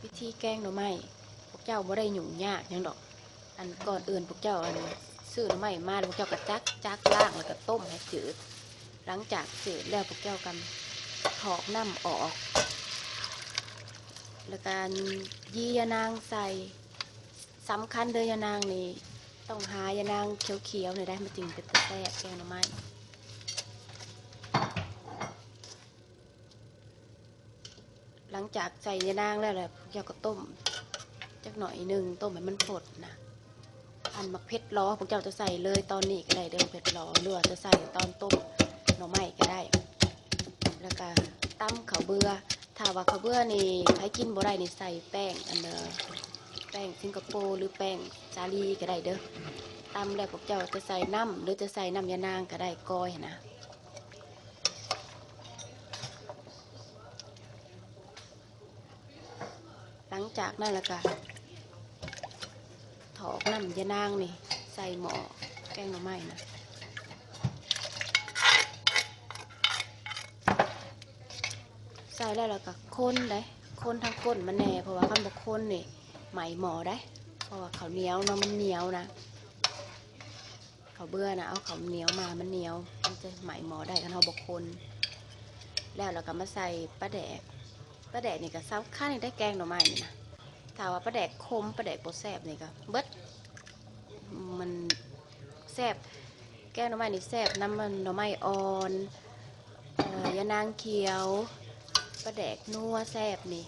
วิธีแกงหน่อไม้พวกเจ้าบ่ได้ยุ่งยากหยังดอกอันก่อนอื่นพวกเจ้าซื้อหน่อไม้มาแล้วพวกเจ้าก็จักล้างแล้วก็ต้มให้จืดหลังจากจืดแล้วพวกเจ้ากันถอกน้ำออกแล้วการยียานางใส่สำคัญเลยยานางนี่ต้องหายานางเขียวๆหน่อยได้มันจึงเป็นแซ่บแกงหน่อไม้หลังจากใส่ยานางแล้วแหละพวกเจ้าก็ต้มจักหน่อยหนึ่งต้มให้มันผดนะอันมักเผ็ดล้อพวกเจ้าจะใส่เลยตอนนี้ก็ได้เดิมเผ็ดล้อหรือว่าจะใส่ตอนต้มหน่อไม้ก็ได้แล้วก็ตั้มข้าวเบื่อถ้าว่าข้าวเบื่อนี่ใครกินบ่ได้นี่ใส่แป้งแป้งสิงคโปร์หรือแป้งสาลีก็ได้เด้อตั้มแล้วพวกเจ้าจะใส่น้ำหรือจะใส่น้ำยานางก็ได้ก้อยนะหลังจากนั้นแล้วก็ถอกน้ำยานางนี่ใส่หม้อแกงหน่อไม้นะใส่แล้วก็คนได้คนทั้งก้นมันแน่เพราะว่าคันบ่คนนี่ไหมหม้อได้เพราะว่าข้าวเหนียวเนาะมันเหนียวนะข้าวเบื่อนะเอาข้าวเหนียวมามันเหนียวมันจะไหมหม้อได้คันเราบ่คนแล้วเราก็มาใส่ปลาแดกนี่ก็สำคัญได้แกงหน่อไม้นี่นะถ้าว่าปลาแดกคมปลาแดกบ่แซ่บนี่ก็เบิดมันแซ่บแกงหน่อไม้นี่แซ่บน้ำมันหน่อไม้อ่อนยานางเขียวปลาแดกนัวแซ่บนี่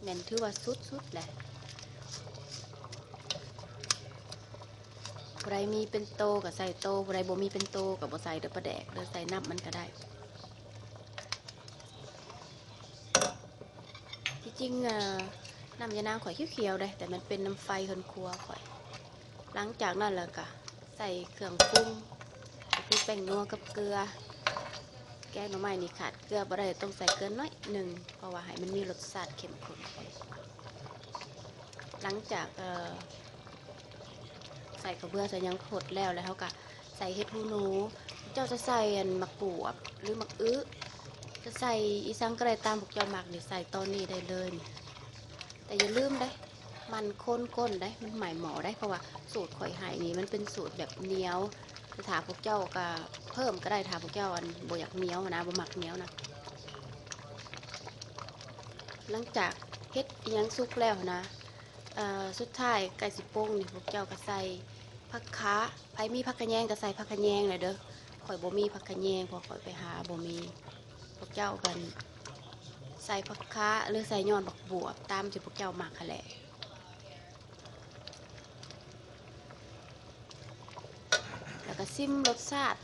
มันถือว่าสุดๆแหละผู้ใดมีเป็นโตก็ใส่โตผู้ใดบ่มีเป็นโตก็บ่ใส่เด้อปลาแดกเด้อใส่น้ำมันก็ได้ที่จริงน้ำยานางข่อยเขียวๆได้แต่มันเป็นน้ำไฟคนครัวข่อยหลังจากนั้นแล้วก็ใส่เครื่องปรุงคือแป้งนัวกับเกลือแกงหน่อไม้นี่ขาดเกลือบ่ได้ต้องใส่เกลือน้อยหนึ่งเพราะว่าให้มันมีรสชาติเข้มข้นหลังจากใส่ข้าวเบื่อใส่ยังผดแล้วเขาก็ใส่เห็ดหูหนูเจ้าจะใส่หมักบวบหรือหมักอื้อจะใส่อีสังก็ได้ตามพวกเจ้าหมักนี่ใส่ตอนนี้ได้เลยแต่อย่าลืมได้มันข้นได้มันหมายหมอได้เพราะว่าสูตรข่อยไห้นี่มันเป็นสูตรแบบเหนียวถาพวกเจ้าก็เพิ่มก็ได้ถาพวกเจ้าบ่อยากเหนียวนะบ่หมักเหนียวนะหลังจากเฮ็ดยังสุกแล้วนะสุดท้ายไก่สิโป้งนี่พวกเจ้าก็ใส่ผักคะไผมีผักกระแยงก็ใส่ผักกระแยงเลยเด้อข่อยบ่มีผักกระแยงพอข่อยไปหาบ่มีพวกเจ้ากันใส่ผักคะหรือใส่ยอดบักบวบตามที่พวกเจ้ามักแหละแล้วก็ซิมรสชาติ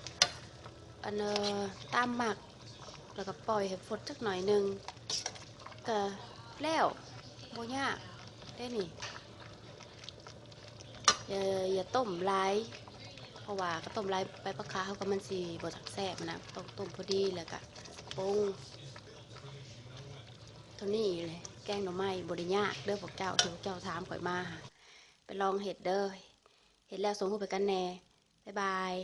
ตามหมักแล้วก็ปล่อยให้ฟดสักหน่อยนึงก็แล้วบ่ยากได้นี่อย่าต้มหลายเพราะว่าก็ต้มหลายไปปลาคาเขาก็มันสีบ่จักแซ่บนะต้องต้มพอดีแล้วก็ปรุงเท่านี้เลยแกงหน่อไม้บ่ได้ยากเด้อพวกเจ้าที่พวกเจ้าถามข่อยมาไปลองเห็ดเด้อเห็ดแล้วส่งรูปไปกันแน่บ๊ายบาย